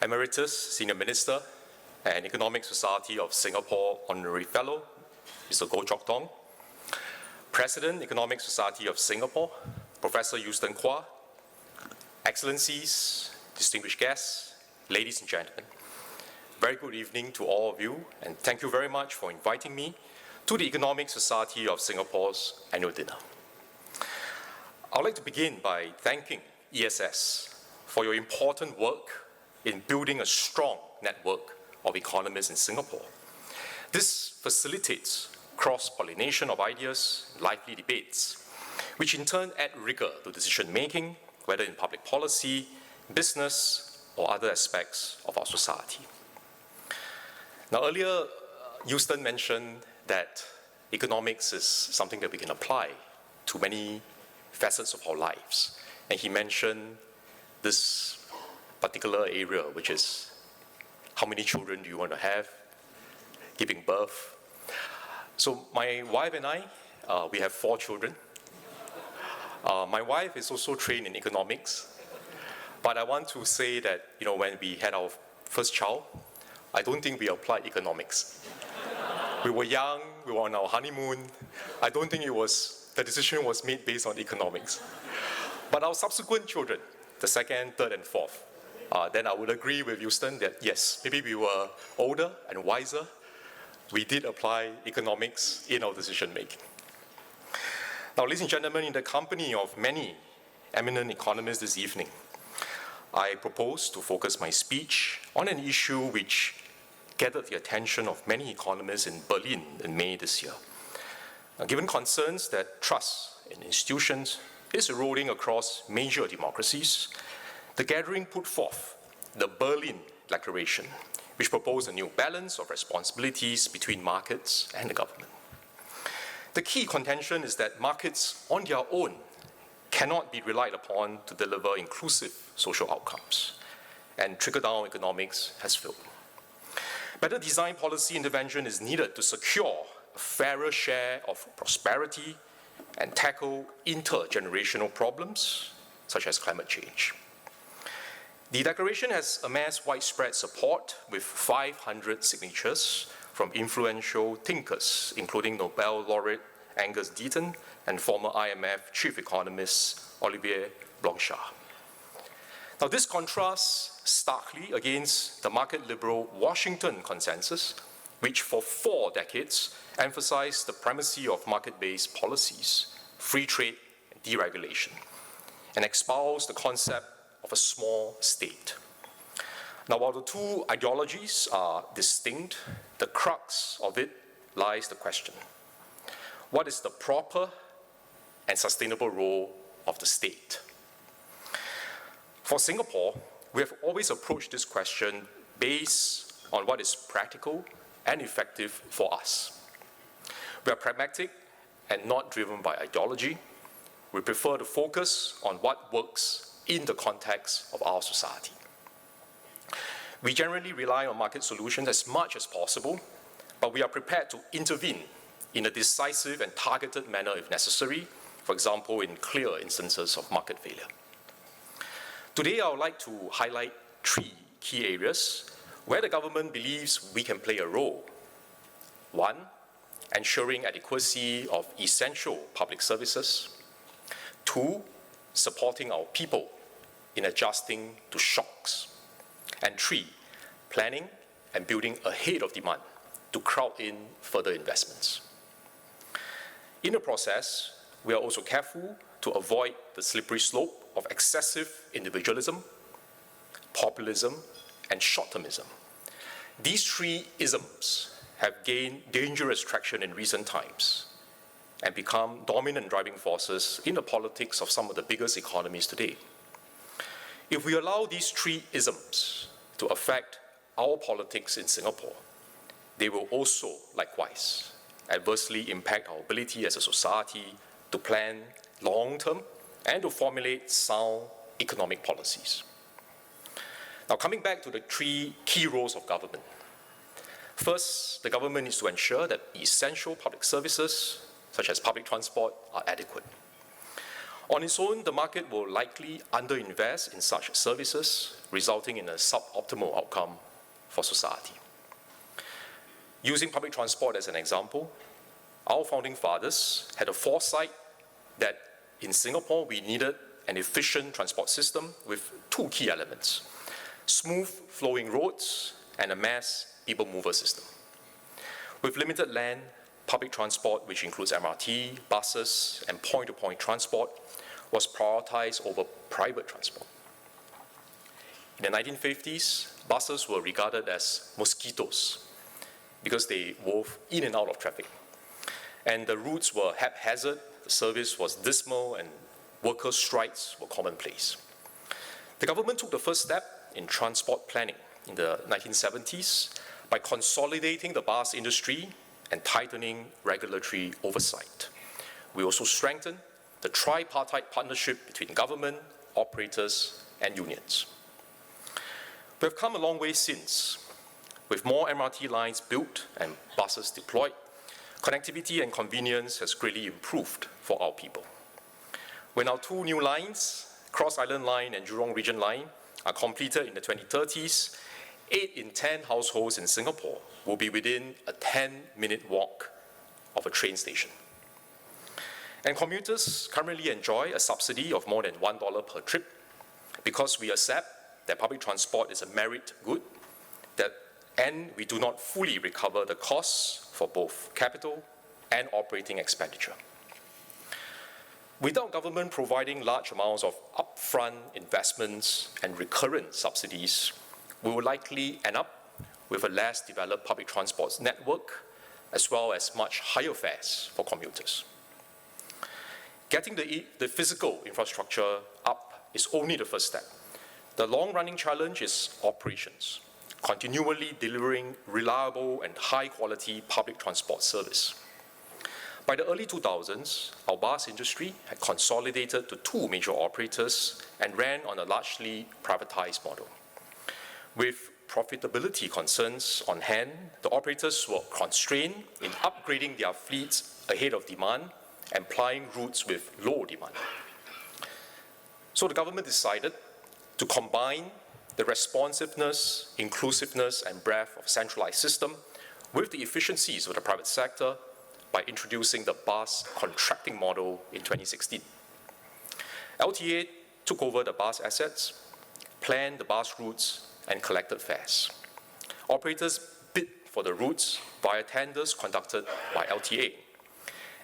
Emeritus Senior Minister and Economic Society of Singapore Honorary Fellow, Mr. Goh Chok Tong, President, Economic Society of Singapore, Professor Houston Kwa, Excellencies, distinguished guests, ladies and gentlemen. Very good evening to all of you, and thank you very much for inviting me to the Economic Society of Singapore's annual dinner. I'd like to begin by thanking ESS for your important work in building a strong network of economists in Singapore. This facilitates cross-pollination of ideas, lively debates, which in turn add rigor to decision-making, whether in public policy, business, or other aspects of our society. Now, earlier, Houston mentioned that economics is something that we can apply to many facets of our lives. And he mentioned this particular area, which is how many children do you want to have, giving birth. So my wife and I, we have 4 children. My wife is also trained in economics, but I want to say that, when we had our first child, I don't think we applied economics. We were young, we were on our honeymoon. I don't think the decision was made based on economics. But our subsequent children, the second, third, and fourth, then I would agree with Houston that yes, maybe we were older and wiser. We did apply economics in our decision making. Now, ladies and gentlemen, in the company of many eminent economists this evening, I propose to focus my speech on an issue which gathered the attention of many economists in Berlin in May this year. Given concerns that trust in institutions is eroding across major democracies, the gathering put forth the Berlin Declaration, which proposed a new balance of responsibilities between markets and the government. The key contention is that markets on their own cannot be relied upon to deliver inclusive social outcomes, and trickle-down economics has failed. Better design policy intervention is needed to secure a fairer share of prosperity and tackle intergenerational problems such as climate change. The declaration has amassed widespread support with 500 signatures from influential thinkers, including Nobel laureate Angus Deaton and former IMF chief economist Olivier Blanchard. Now, this contrasts starkly against the market liberal Washington consensus, which for 4 decades emphasized the primacy of market-based policies, free trade, and deregulation, and espoused the concept of a small state. Now, while the two ideologies are distinct, the crux of it lies the question: what is the proper and sustainable role of the state? For Singapore, we have always approached this question based on what is practical and effective for us. We are pragmatic and not driven by ideology. We prefer to focus on what works in the context of our society. We generally rely on market solutions as much as possible, but we are prepared to intervene in a decisive and targeted manner if necessary, for example, in clear instances of market failure. Today, I would like to highlight 3 key areas where the government believes we can play a role. 1, ensuring adequacy of essential public services. 2, supporting our people in adjusting to shocks. And 3, planning and building ahead of demand to crowd in further investments. In the process, we are also careful to avoid the slippery slope of excessive individualism, populism, and short-termism. These 3 isms have gained dangerous traction in recent times and become dominant driving forces in the politics of some of the biggest economies today. If we allow these 3 isms to affect our politics in Singapore, they will also, likewise, adversely impact our ability as a society to plan long-term and to formulate sound economic policies. Now, coming back to the 3 key roles of government. First, the government needs to ensure that essential public services, such as public transport, are adequate. On its own, the market will likely underinvest in such services, resulting in a suboptimal outcome for society. Using public transport as an example, our founding fathers had a foresight that in Singapore we needed an efficient transport system with two key elements: smooth flowing roads and a mass people mover system. With limited land, public transport, which includes MRT, buses, and point-to-point transport, was prioritized over private transport. In the 1950s, buses were regarded as mosquitoes because they wove in and out of traffic. And the routes were haphazard, the service was dismal, and workers' strikes were commonplace. The government took the first step in transport planning in the 1970s by consolidating the bus industry and tightening regulatory oversight. We also strengthened the tripartite partnership between government, operators, and unions. We have come a long way since. With more MRT lines built and buses deployed, connectivity and convenience has greatly improved for our people. When our two new lines, Cross Island Line and Jurong Region Line, are completed in the 2030s, 8 in 10 households in Singapore will be within a 10-minute walk of a train station. And commuters currently enjoy a subsidy of more than $1 per trip because we accept that public transport is a merit good, and we do not fully recover the costs for both capital and operating expenditure. Without government providing large amounts of upfront investments and recurrent subsidies, we will likely end up with a less developed public transport network, as well as much higher fares for commuters. Getting the physical infrastructure up is only the first step. The long-running challenge is operations, continually delivering reliable and high-quality public transport service. By the early 2000s, our bus industry had consolidated to two major operators and ran on a largely privatized model. With profitability concerns on hand, the operators were constrained in upgrading their fleets ahead of demand and plying routes with low demand. So the government decided to combine the responsiveness, inclusiveness, and breadth of a centralized system with the efficiencies of the private sector by introducing the bus contracting model in 2016. LTA took over the bus assets, planned the bus routes, and collected fares. Operators bid for the routes via tenders conducted by LTA,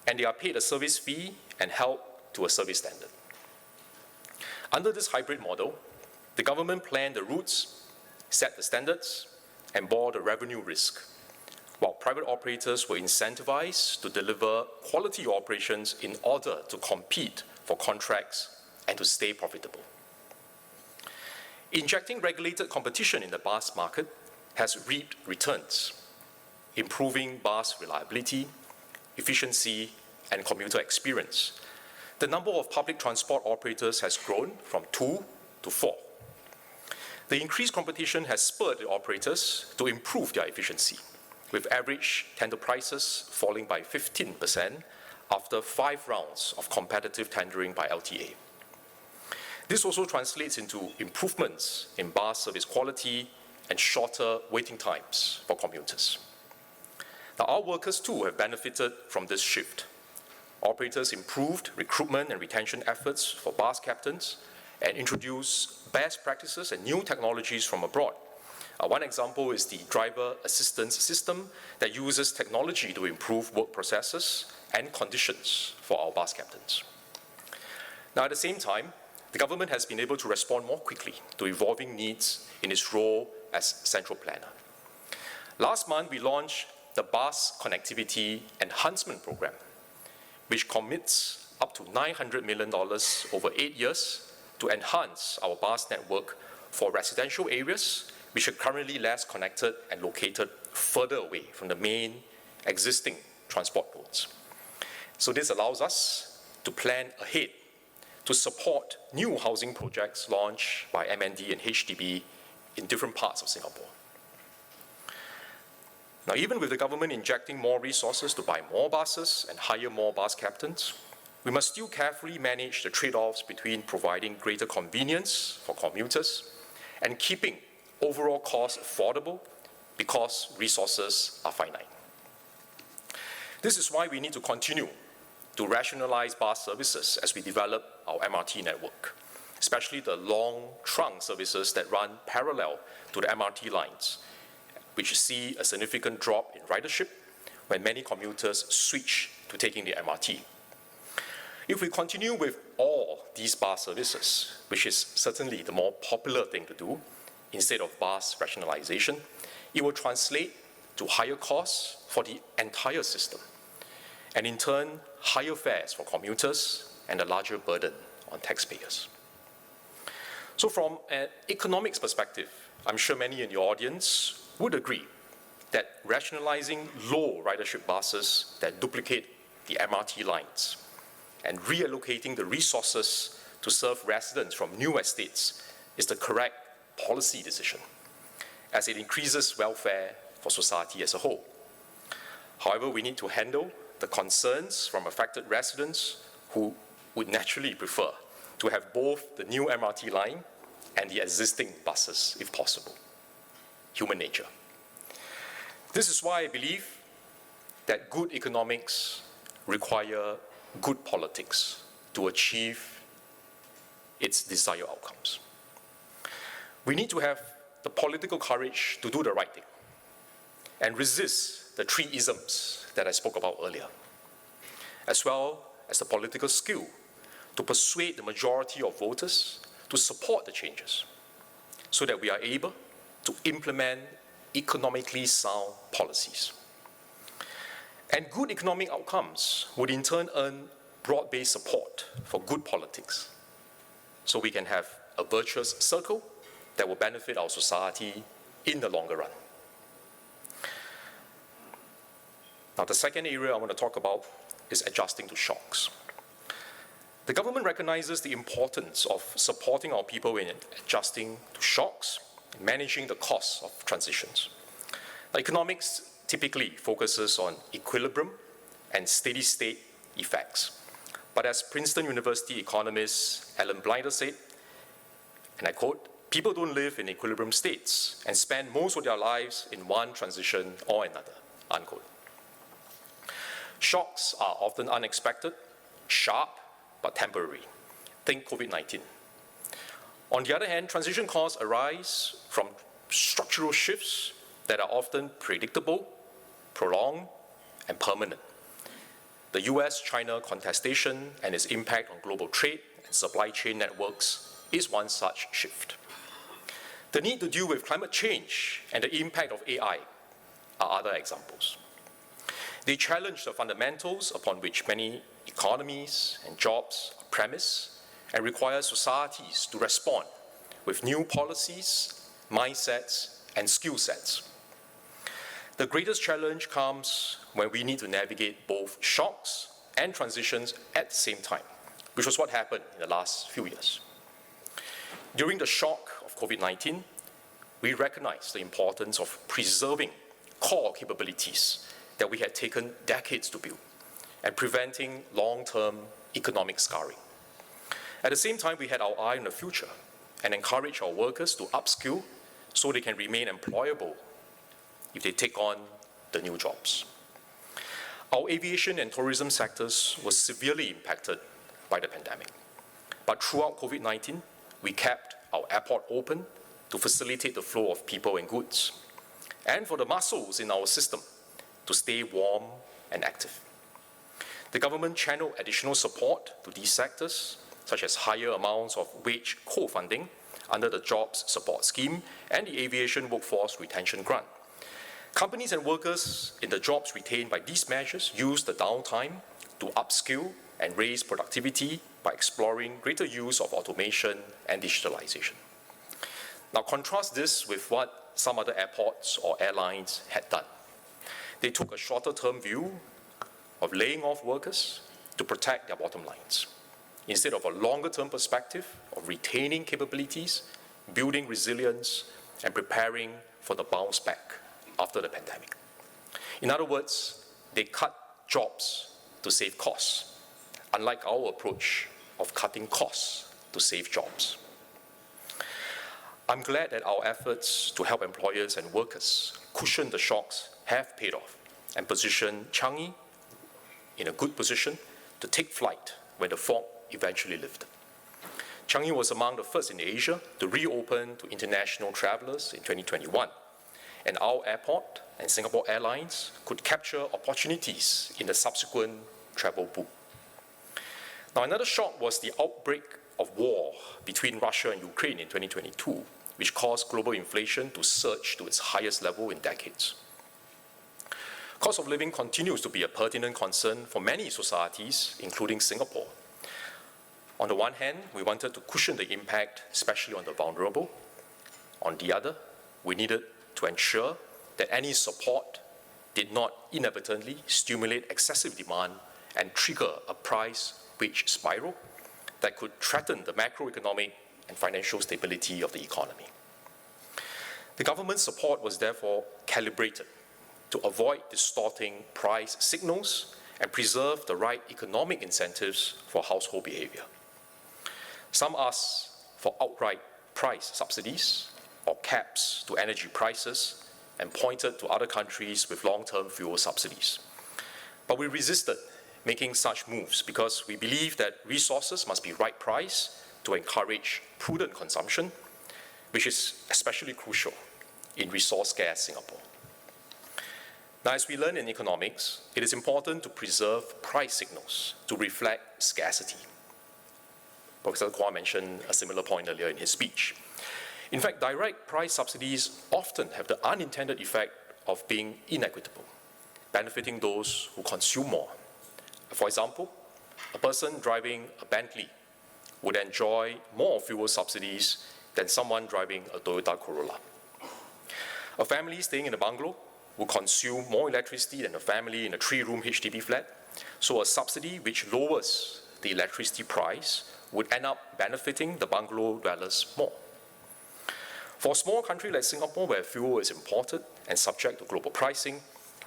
and they are paid a service fee and held to a service standard. Under this hybrid model, the government planned the routes, set the standards, and bore the revenue risk, while private operators were incentivized to deliver quality operations in order to compete for contracts and to stay profitable. Injecting regulated competition in the bus market has reaped returns, improving bus reliability, efficiency, and commuter experience. The number of public transport operators has grown from 2 to 4. The increased competition has spurred the operators to improve their efficiency, with average tender prices falling by 15% after 5 rounds of competitive tendering by LTA. This also translates into improvements in bus service quality and shorter waiting times for commuters. Now, our workers too have benefited from this shift. Operators improved recruitment and retention efforts for bus captains and introduced best practices and new technologies from abroad. One example is the driver assistance system that uses technology to improve work processes and conditions for our bus captains. Now, at the same time, the government has been able to respond more quickly to evolving needs in its role as central planner. Last month, we launched the Bus Connectivity Enhancement Program, which commits up to $900 million over 8 years to enhance our bus network for residential areas which are currently less connected and located further away from the main existing transport roads. So this allows us to plan ahead to support new housing projects launched by MND and HDB in different parts of Singapore. Now, even with the government injecting more resources to buy more buses and hire more bus captains, We must still carefully manage the trade-offs between providing greater convenience for commuters and keeping overall costs affordable because resources are finite. This is why we need to continue to rationalize bus services as we develop our MRT network, especially the long trunk services that run parallel to the MRT lines, which see a significant drop in ridership when many commuters switch to taking the MRT. If we continue with all these bus services, which is certainly the more popular thing to do, instead of bus rationalization, it will translate to higher costs for the entire system, and in turn, higher fares for commuters and a larger burden on taxpayers. So from an economics perspective, I'm sure many in the audience would agree that rationalizing low ridership buses that duplicate the MRT lines and reallocating the resources to serve residents from new estates is the correct policy decision, as it increases welfare for society as a whole. However, we need to handle the concerns from affected residents who would naturally prefer to have both the new MRT line and the existing buses, if possible. Human nature. This is why I believe that good economics require good politics to achieve its desired outcomes. We need to have the political courage to do the right thing and resist the three isms that I spoke about earlier, as well as the political skill to persuade the majority of voters to support the changes so that we are able to implement economically sound policies. And good economic outcomes would in turn earn broad-based support for good politics, so we can have a virtuous circle that will benefit our society in the longer run. Now, the second area I want to talk about is adjusting to shocks. The government recognizes the importance of supporting our people in adjusting to shocks and managing the costs of transitions. Now, economics typically focuses on equilibrium and steady-state effects. But as Princeton University economist Alan Blinder said, and I quote, "People don't live in equilibrium states and spend most of their lives in one transition or another," unquote. Shocks are often unexpected, sharp, but temporary. Think COVID-19. On the other hand, transition costs arise from structural shifts that are often predictable, prolonged, and permanent. The US-China contestation and its impact on global trade and supply chain networks is one such shift. The need to deal with climate change and the impact of AI are other examples. They challenge the fundamentals upon which many economies and jobs are premised and require societies to respond with new policies, mindsets, and skill sets. The greatest challenge comes when we need to navigate both shocks and transitions at the same time, which was what happened in the last few years. During the shock of COVID-19, we recognized the importance of preserving core capabilities that we had taken decades to build and preventing long-term economic scarring. At the same time, we had our eye on the future and encouraged our workers to upskill so they can remain employable if they take on the new jobs. Our aviation and tourism sectors were severely impacted by the pandemic. But throughout COVID-19, we kept our airport open to facilitate the flow of people and goods, and for the muscles in our system to stay warm and active. The government channeled additional support to these sectors, such as higher amounts of wage co-funding under the Jobs Support Scheme and the Aviation Workforce Retention Grant. Companies and workers in the jobs retained by these measures used the downtime to upskill and raise productivity by exploring greater use of automation and digitalization. Now, contrast this with what some other airports or airlines had done. They took a shorter-term view of laying off workers to protect their bottom lines, instead of a longer-term perspective of retaining capabilities, building resilience, and preparing for the bounce back after the pandemic. In other words, they cut jobs to save costs, unlike our approach of cutting costs to save jobs. I'm glad that our efforts to help employers and workers cushion the shocks have paid off and positioned Changi in a good position to take flight when the fog eventually lifted. Changi was among the first in Asia to reopen to international travelers in 2021, and our airport and Singapore Airlines could capture opportunities in the subsequent travel boom. Now, another shock was the outbreak of war between Russia and Ukraine in 2022, which caused global inflation to surge to its highest level in decades. Cost of living continues to be a pertinent concern for many societies, including Singapore. On the one hand, we wanted to cushion the impact, especially on the vulnerable. On the other, we needed to ensure that any support did not inadvertently stimulate excessive demand and trigger a price-wage spiral that could threaten the macroeconomic and financial stability of the economy. The government's support was therefore calibrated to avoid distorting price signals and preserve the right economic incentives for household behavior. Some asked for outright price subsidies or caps to energy prices and pointed to other countries with long-term fuel subsidies. But we resisted making such moves because we believe that resources must be right priced to encourage prudent consumption, which is especially crucial in resource-scarce Singapore. Now, as we learn in economics, it is important to preserve price signals to reflect scarcity. Professor Kwok mentioned a similar point earlier in his speech. In fact, direct price subsidies often have the unintended effect of being inequitable, benefiting those who consume more. For example, a person driving a Bentley would enjoy more fuel subsidies than someone driving a Toyota Corolla. A family staying in a bungalow will consume more electricity than a family in a 3-room HDB flat, so a subsidy which lowers the electricity price would end up benefiting the bungalow dwellers more. For a small country like Singapore, where fuel is imported and subject to global pricing,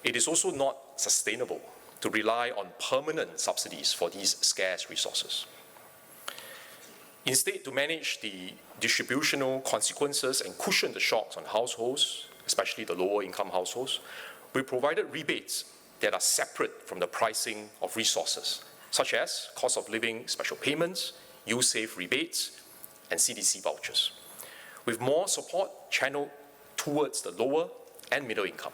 it is also not sustainable to rely on permanent subsidies for these scarce resources. Instead, to manage the distributional consequences and cushion the shocks on households, especially the lower income households, we provided rebates that are separate from the pricing of resources, such as cost of living special payments, U-Save rebates, and CDC vouchers, with more support channeled towards the lower and middle income.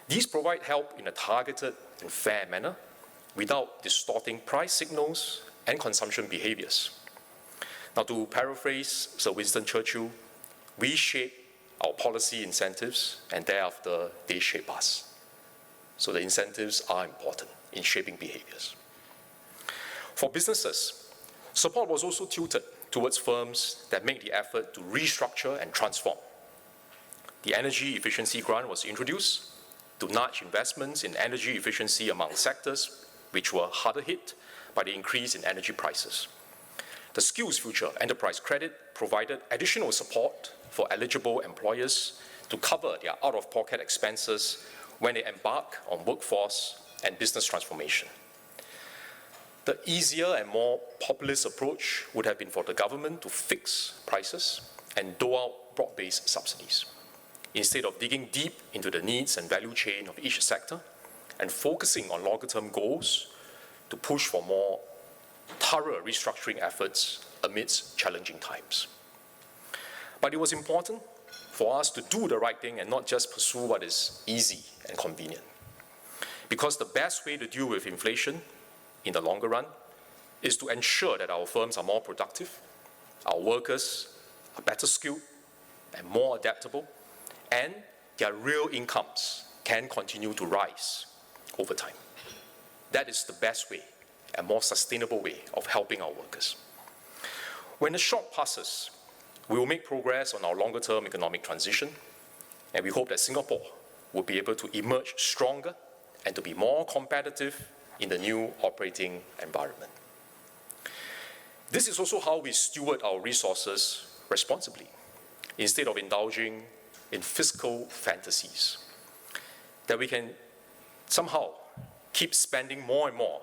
These provide help in a targeted and fair manner without distorting price signals and consumption behaviors. Now, to paraphrase Sir Winston Churchill, we shape our policy incentives and thereafter they shape us. So the incentives are important in shaping behaviors. For businesses, support was also tilted towards firms that make the effort to restructure and transform. The Energy Efficiency Grant was introduced to nudge investments in energy efficiency among sectors which were harder hit by the increase in energy prices. The Skills Future Enterprise Credit provided additional support for eligible employers to cover their out-of-pocket expenses when they embark on workforce and business transformation. The easier and more populist approach would have been for the government to fix prices and dole out broad-based subsidies, instead of digging deep into the needs and value chain of each sector and focusing on longer-term goals to push for more thorough restructuring efforts amidst challenging times. But it was important for us to do the right thing and not just pursue what is easy and convenient. Because the best way to deal with inflation in the longer run is to ensure that our firms are more productive, our workers are better skilled and more adaptable, and their real incomes can continue to rise over time. That is the best way, a more sustainable way of helping our workers. When the shock passes, we will make progress on our longer-term economic transition, and we hope that Singapore will be able to emerge stronger and to be more competitive in the new operating environment. This is also how we steward our resources responsibly, instead of indulging in fiscal fantasies, that we can somehow keep spending more and more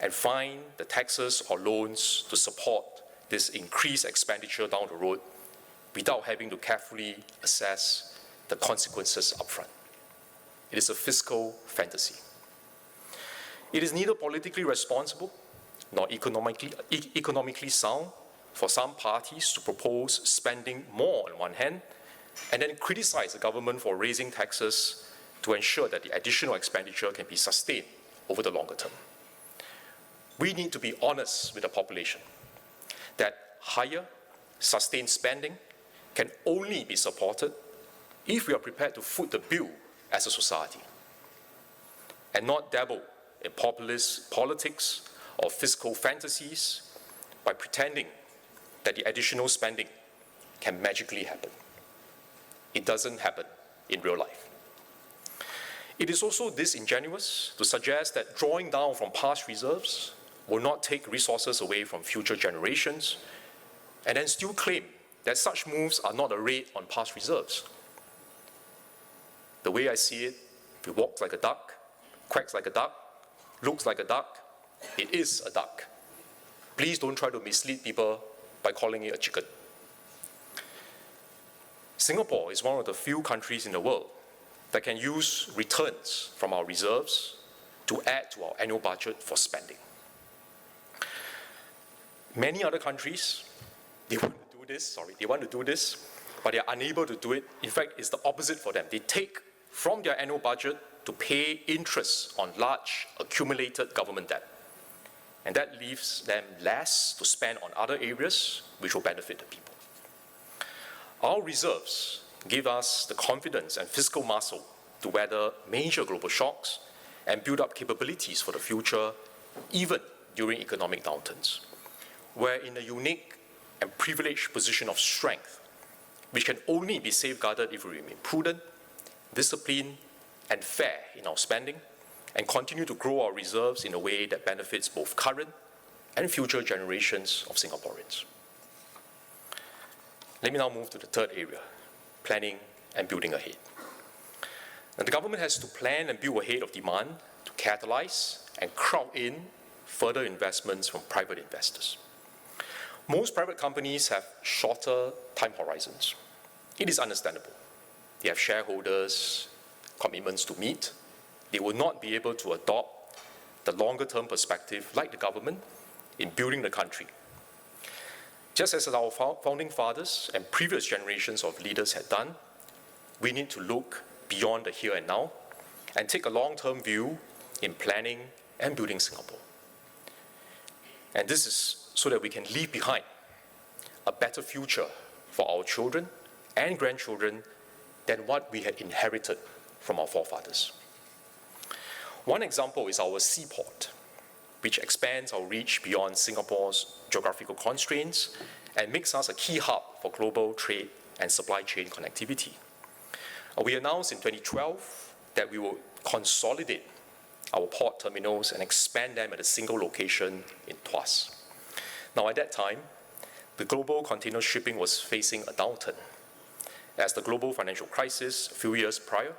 and find the taxes or loans to support this increased expenditure down the road without having to carefully assess the consequences upfront. It is a fiscal fantasy. It is neither politically responsible nor economically sound for some parties to propose spending more on one hand and then criticize the government for raising taxes to ensure that the additional expenditure can be sustained over the longer term. We need to be honest with the population that higher, sustained spending can only be supported if we are prepared to foot the bill as a society and not dabble in populist politics or fiscal fantasies by pretending that the additional spending can magically happen. It doesn't happen in real life. It is also disingenuous to suggest that drawing down from past reserves will not take resources away from future generations and then still claim that such moves are not a raid on past reserves. The way I see it, if it walks like a duck, quacks like a duck, looks like a duck, it is a duck. Please don't try to mislead people by calling it a chicken. Singapore is one of the few countries in the world that can use returns from our reserves to add to our annual budget for spending. Many other countries, they want to do this, but they are unable to do it. In fact, it's the opposite for them. They take from their annual budget to pay interest on large accumulated government debt. And that leaves them less to spend on other areas which will benefit the people. Our reserves give us the confidence and fiscal muscle to weather major global shocks and build up capabilities for the future, even during economic downturns. We're in a unique and privileged position of strength, which can only be safeguarded if we remain prudent, disciplined, and fair in our spending, and continue to grow our reserves in a way that benefits both current and future generations of Singaporeans. Let me now move to the third area, planning and building ahead. Now, the government has to plan and build ahead of demand to catalyze and crowd in further investments from private investors. Most private companies have shorter time horizons. It is understandable. They have shareholders, commitments to meet. They will not be able to adopt the longer-term perspective like the government in building the country. Just as our founding fathers and previous generations of leaders had done, we need to look beyond the here and now and take a long-term view in planning and building Singapore. And this is so that we can leave behind a better future for our children and grandchildren than what we had inherited from our forefathers. One example is our seaport, which expands our reach beyond Singapore's geographical constraints and makes us a key hub for global trade and supply chain connectivity. We announced in 2012 that we will consolidate our port terminals and expand them at a single location in Tuas. Now, at that time, the global container shipping was facing a downturn, as the global financial crisis a few years prior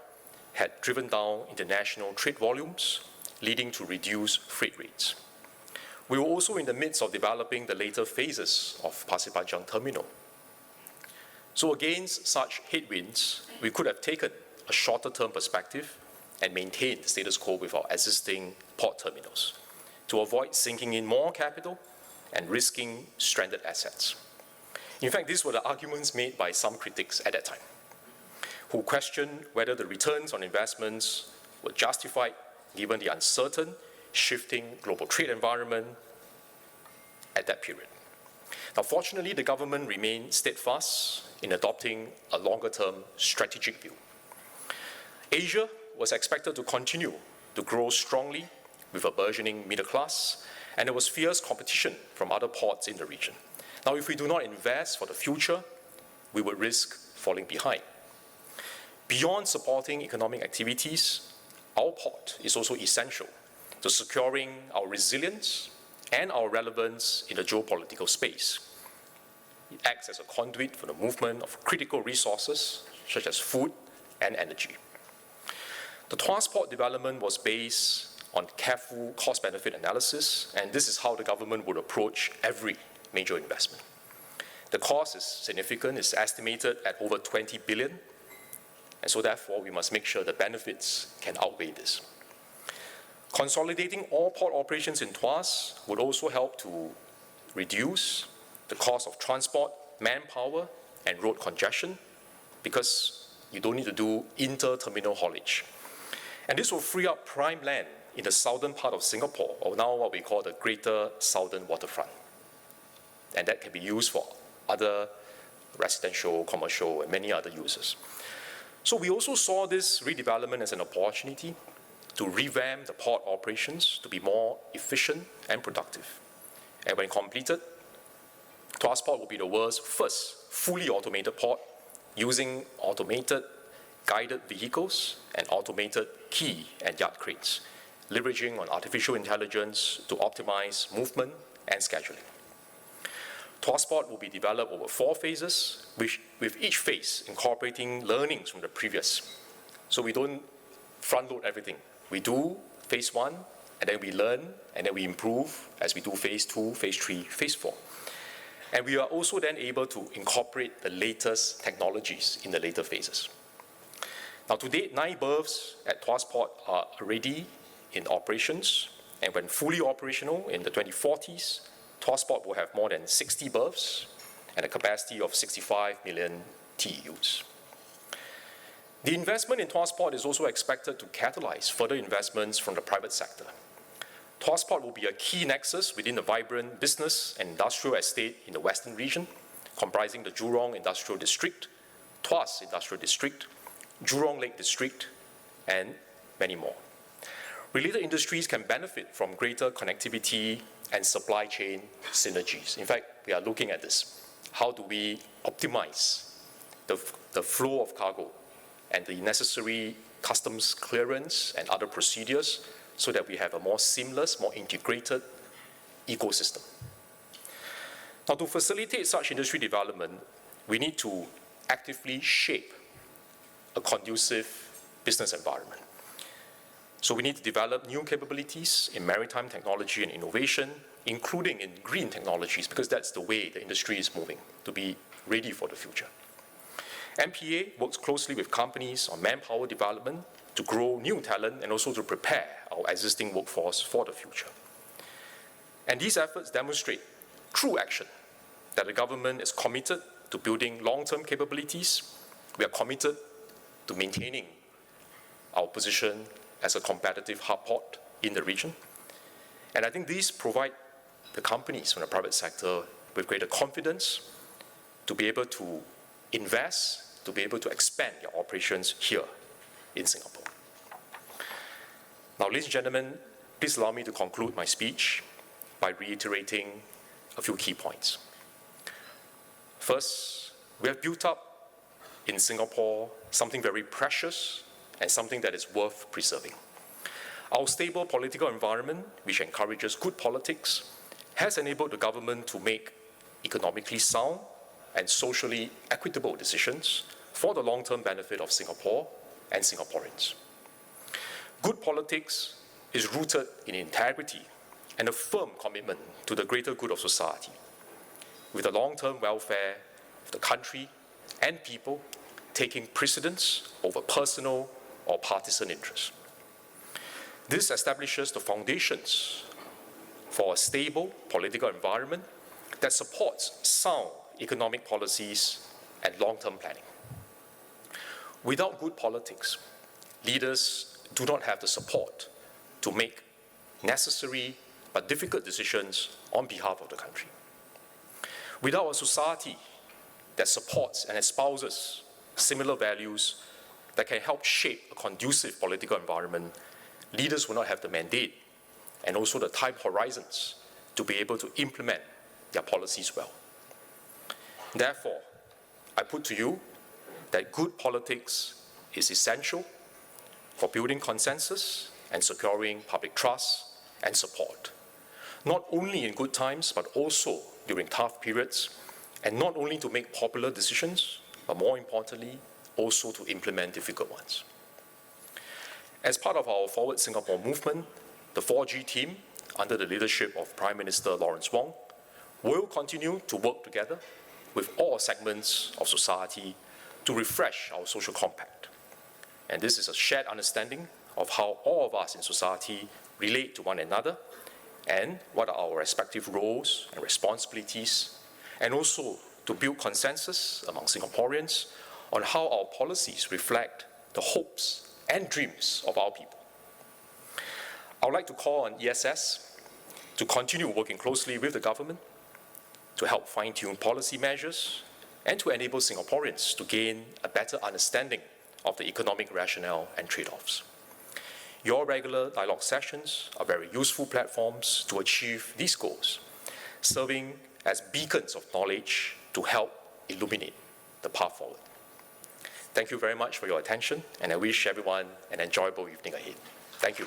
had driven down international trade volumes, leading to reduced freight rates. We were also in the midst of developing the later phases of Pasir Panjang terminal. So against such headwinds, we could have taken a shorter-term perspective and maintained the status quo with our existing port terminals to avoid sinking in more capital and risking stranded assets. In fact, these were the arguments made by some critics at that time, who questioned whether the returns on investments were justified given the uncertain, shifting global trade environment at that period. Now, fortunately, the government remained steadfast in adopting a longer-term strategic view. Asia was expected to continue to grow strongly with a burgeoning middle class, and there was fierce competition from other ports in the region. Now, if we do not invest for the future, we would risk falling behind. Beyond supporting economic activities, our port is also essential to securing our resilience and our relevance in the geopolitical space. It acts as a conduit for the movement of critical resources such as food and energy. The Tuas port development was based on careful cost-benefit analysis, and this is how the government would approach every major investment. The cost is significant, it's estimated at over 20 billion, and so therefore we must make sure the benefits can outweigh this. Consolidating all port operations in Tuas would also help to reduce the cost of transport, manpower, and road congestion, because you don't need to do inter-terminal haulage. And this will free up prime land in the southern part of Singapore, or now what we call the Greater Southern Waterfront. And that can be used for other residential, commercial, and many other uses. So we also saw this redevelopment as an opportunity to revamp the port operations to be more efficient and productive. And when completed, Tuas Port will be the world's first fully automated port using automated guided vehicles and automated quay and yard cranes, leveraging on artificial intelligence to optimize movement and scheduling. Tuas Port will be developed over 4 phases, with each phase incorporating learnings from the previous. So we don't front load everything. We do phase 1, and then we learn, and then we improve as we do phase 2, phase 3, phase 4. And we are also then able to incorporate the latest technologies in the later phases. Now, to date, 9 berths at Tuas Port are already in operations, and when fully operational in the 2040s, Tuas Port will have more than 60 berths and a capacity of 65 million TEUs. The investment in Tuas Port is also expected to catalyze further investments from the private sector. Tuas Port will be a key nexus within the vibrant business and industrial estate in the western region, comprising the Jurong Industrial District, Tuas Industrial District, Jurong Lake District, and many more. Related industries can benefit from greater connectivity and supply chain synergies. In fact, we are looking at this. How do we optimize the flow of cargo and the necessary customs clearance and other procedures so that we have a more seamless, more integrated ecosystem? Now, to facilitate such industry development, we need to actively shape a conducive business environment. So we need to develop new capabilities in maritime technology and innovation, including in green technologies, because that's the way the industry is moving, to be ready for the future. MPA works closely with companies on manpower development to grow new talent and also to prepare our existing workforce for the future. And these efforts demonstrate true action, that the government is committed to building long-term capabilities. We are committed to maintaining our position as a competitive hub port in the region. And I think these provide the companies from the private sector with greater confidence to be able to invest, to be able to expand their operations here in Singapore. Now, ladies and gentlemen, please allow me to conclude my speech by reiterating a few key points. First, we have built up in Singapore something very precious and something that is worth preserving. Our stable political environment, which encourages good politics, has enabled the government to make economically sound and socially equitable decisions for the long-term benefit of Singapore and Singaporeans. Good politics is rooted in integrity and a firm commitment to the greater good of society, with the long-term welfare of the country and people taking precedence over personal or partisan interests. This establishes the foundations for a stable political environment that supports sound economic policies and long-term planning. Without good politics, leaders do not have the support to make necessary but difficult decisions on behalf of the country. Without a society that supports and espouses similar values that can help shape a conducive political environment, leaders will not have the mandate and also the time horizons to be able to implement their policies well. Therefore, I put to you that good politics is essential for building consensus and securing public trust and support, not only in good times, but also during tough periods, and not only to make popular decisions, but more importantly, also to implement difficult ones. As part of our Forward Singapore movement, the 4G team, under the leadership of Prime Minister Lawrence Wong, will continue to work together with all segments of society to refresh our social compact. And this is a shared understanding of how all of us in society relate to one another and what are our respective roles and responsibilities, and also to build consensus among Singaporeans on how our policies reflect the hopes and dreams of our people. I would like to call on ESS to continue working closely with the government to help fine-tune policy measures and to enable Singaporeans to gain a better understanding of the economic rationale and trade-offs. Your regular dialogue sessions are very useful platforms to achieve these goals, serving as beacons of knowledge to help illuminate the path forward. Thank you very much for your attention, and I wish everyone an enjoyable evening ahead. Thank you.